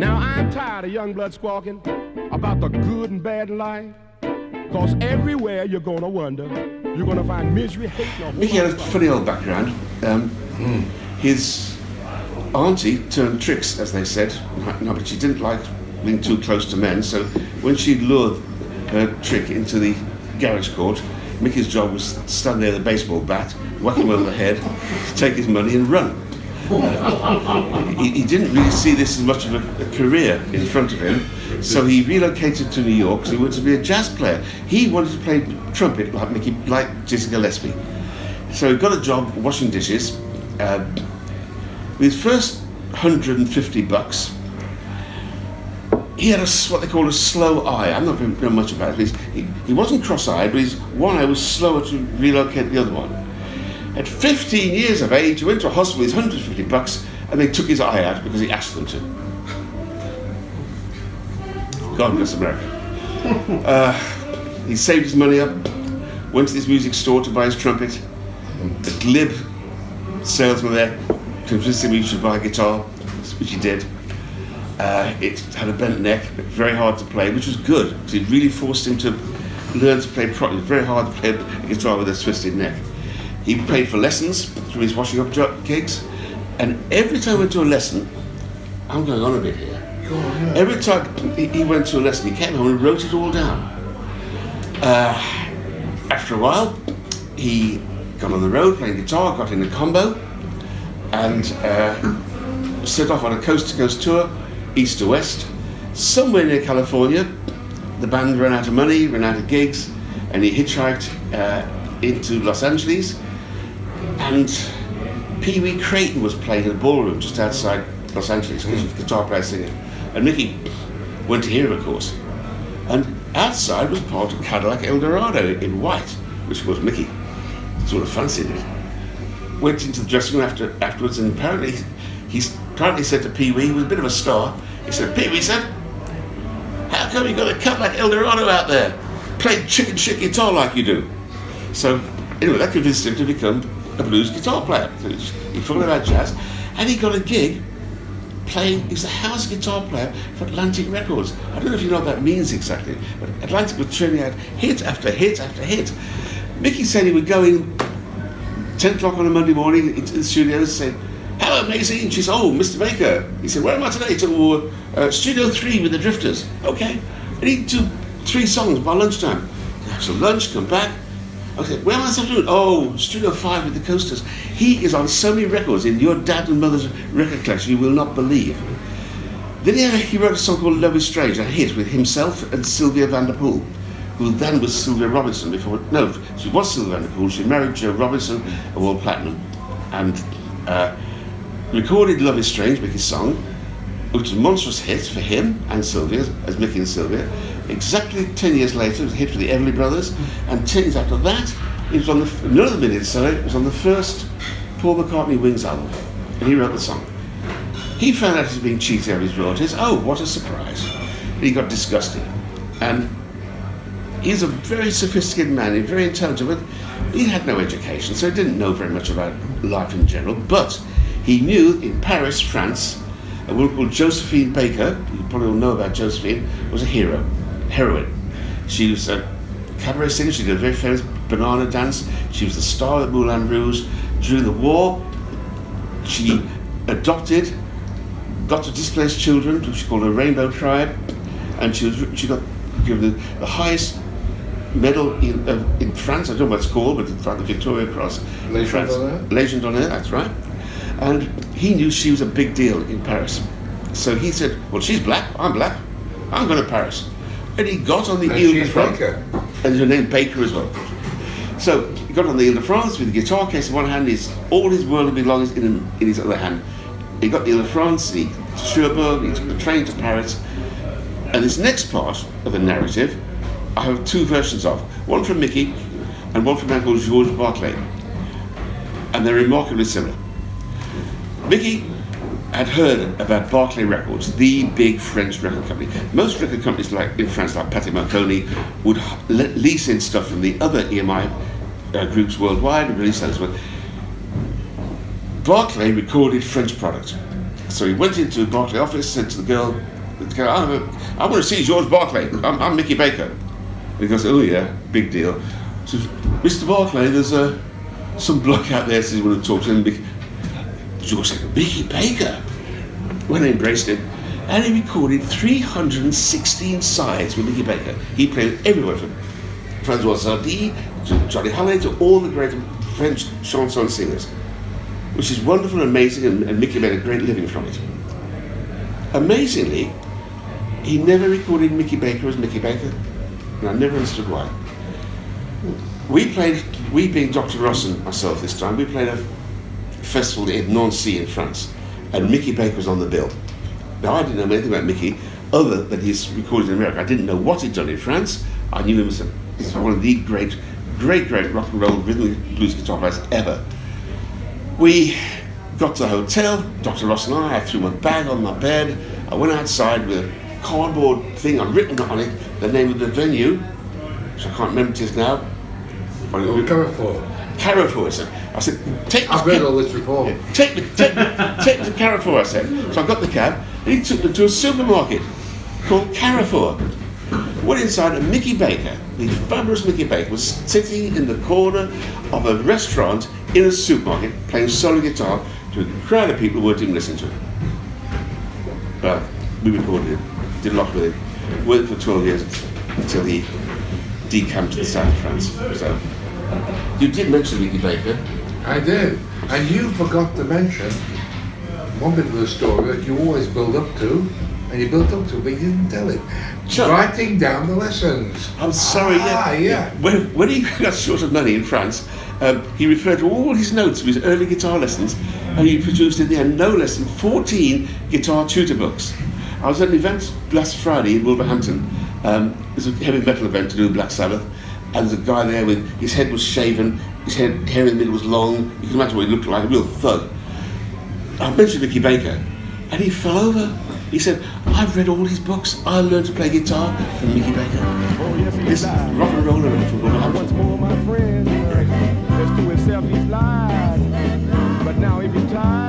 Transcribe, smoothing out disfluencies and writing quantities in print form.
Now I'm tired of young blood squawking about the good and bad in life, cause everywhere you're gonna wonder, you're gonna find misery, hate, and a whole Mickey had a lot of funny old background. His auntie turned tricks, as they said, no, but she didn't like being too close to men, so when she lured her trick into the garage court, Mickey's job was to stand there with a baseball bat, whack him over the head, take his money and run. He didn't really see this as much of a career in front of him, so he relocated to New York because he wanted to be a jazz player. He wanted to play trumpet like Mickey, like Dizzy Gillespie. So he got a job washing dishes. With his first $150, he had what they call a slow eye. I'm not very know much about it. He wasn't cross-eyed, but his one eye was slower to relocate the other one. At 15 years of age, he went to a hospital with $150 and they took his eye out because he asked them to. God bless America. He saved his money up, went to this music store to buy his trumpet. The glib salesman there convinced him he should buy a guitar, which he did. It had a bent neck, but very hard to play, which was good, because it really forced him to learn to play properly. Very hard to play a guitar with a twisted neck. He paid for lessons through his washing up gigs, and every time he went to a lesson, I'm going on a bit here. Every time he went to a lesson, he came home and wrote it all down. After a while, he got on the road playing guitar, got in a combo, and set off on a coast-to-coast tour, east to west. Somewhere near California, the band ran out of money, ran out of gigs, and he hitchhiked into Los Angeles, and Pee Wee Creighton was playing in a ballroom just outside Los Angeles, because he was a guitar player singing. And Mickey went to hear him, of course. And outside was part of Cadillac Eldorado in white, which of course Mickey sort of fancied it. Went into the dressing room afterwards, and apparently he said to Pee Wee, he was a bit of a star, he said, "Pee Wee said, how come you got a Cadillac Eldorado out there? Play chicken shit guitar like you do." So anyway, that convinced him to become a blues guitar player. So he forgot about jazz, and he got a gig playing. He was a house guitar player for Atlantic Records. I don't know if you know what that means exactly, but Atlantic was churning out hit after hit after hit. Mickey said he would go in 10 o'clock on a Monday morning into the studios and say, "Hello, Maisie." And she said, "Oh, Mr. Baker." He said, "Where am I today?" To Studio 3 with the Drifters. Okay. And he'd do 3 songs by lunchtime. Have some lunch, come back. Okay, where am I supposed to do? Oh, Studio 5 with the Coasters. He is on so many records in your dad and mother's record collection you will not believe. Then he wrote a song called Love is Strange, a hit with himself and Sylvia Vanderpool, who then was Sylvia Robinson before. No, she was Sylvia Vanderpool. She married Joe Robinson, a World Platinum, and recorded Love is Strange, Mickey's song, which was a monstrous hit for him and Sylvia, as Mickey and Sylvia. Exactly 10 years later, it was a hit for the Everly Brothers, and 10 years after that, it was on none of the million seller, it was on the first Paul McCartney Wings album, and he wrote the song. He found out he was being cheated out of his royalties. Oh, what a surprise. And he got disgusted. And he's a very sophisticated man, he's very intelligent, but he had no education, so he didn't know very much about life in general, but he knew in Paris, France, a woman called Josephine Baker, you probably all know about Josephine, was a heroine. She was a cabaret singer, she did a very famous banana dance, she was the star of Moulin Rouge. During the war, she adopted, got to displaced children, which she called a Rainbow Tribe, and she got given the highest medal in France, I don't know what it's called, but it's like the Victoria Cross in France. Légion d'honneur, that's right. And he knew she was a big deal in Paris. So he said, "Well, she's black, I'm going to Paris." And he got on the Ile de France. And her name Baker as well. So he got on the Ile de France with a guitar case in one hand, all his worldly belongings in his other hand. He got the Ile de France, he to Cherbourg, he took the train to Paris. And this next part of the narrative, I have 2 versions of. One from Mickey and one from a man called Georges Barclay. And they're remarkably similar. Mickey had heard about Barclay Records, the big French record company. Most record companies like in France, like Pathé Marconi, would lease in stuff from the other EMI groups worldwide and release that as well. Barclay recorded French products. So he went into the Barclay office, said to the girl, I want to see George Barclay. I'm Mickey Baker. And he goes, oh yeah, big deal. So, Mr. Barclay, there's some bloke out there says he want to talk to him. George said, Mickey Baker. Well, he embraced him. And he recorded 316 sides with Mickey Baker. He played everywhere from Francois Zardy to Johnny Hallyday to all the great French chanson singers, which is wonderful and amazing, and Mickey made a great living from it. Amazingly, he never recorded Mickey Baker as Mickey Baker, and I never understood why. We being Dr. Ross and myself this time, we played a festival in Nancy in France, and Mickey Baker was on the bill. Now, I didn't know anything about Mickey other than he's recorded in America. I didn't know what he'd done in France. I knew him as one of the great rock and roll rhythm and blues guitar players ever. We got to the hotel, Dr. Ross and I threw my bag on my bed. I went outside with a cardboard thing I'd written on it, the name of the venue, which I can't remember it is now. Carrefour. I said, I've read all this before. Yeah, take me to Carrefour, I said. So I got the cab, and he took me to a supermarket called Carrefour. Went inside, and Mickey Baker, the fabulous Mickey Baker, was sitting in the corner of a restaurant in a supermarket playing solo guitar to a crowd of people who weren't even listening to him. Well, we recorded it, did a lot with it, worked for 12 years until he decamped to the south of France. So, you did mention Mickey Baker. I did. And you forgot to mention one bit of the story that you always build up to, and you built up to, but you didn't tell it. Sure. Writing down the lessons. I'm sorry, yeah. When he got short of money in France, he referred to all his notes of his early guitar lessons, and he produced in the end no less than 14 guitar tutor books. I was at an event last Friday in Wolverhampton. It was a heavy metal event to do with Black Sabbath, and there's a guy there with his head was shaven, his hair in the middle was long. You can imagine what he looked like, a real thug. I mentioned Mickey Baker, and he fell over. He said, I've read all his books. I learned to play guitar from Mickey Baker. Oh, yes, he This lied. rock and roller from Wolverhampton. Once more, my friend, just to himself he's lied. But now if you're tired,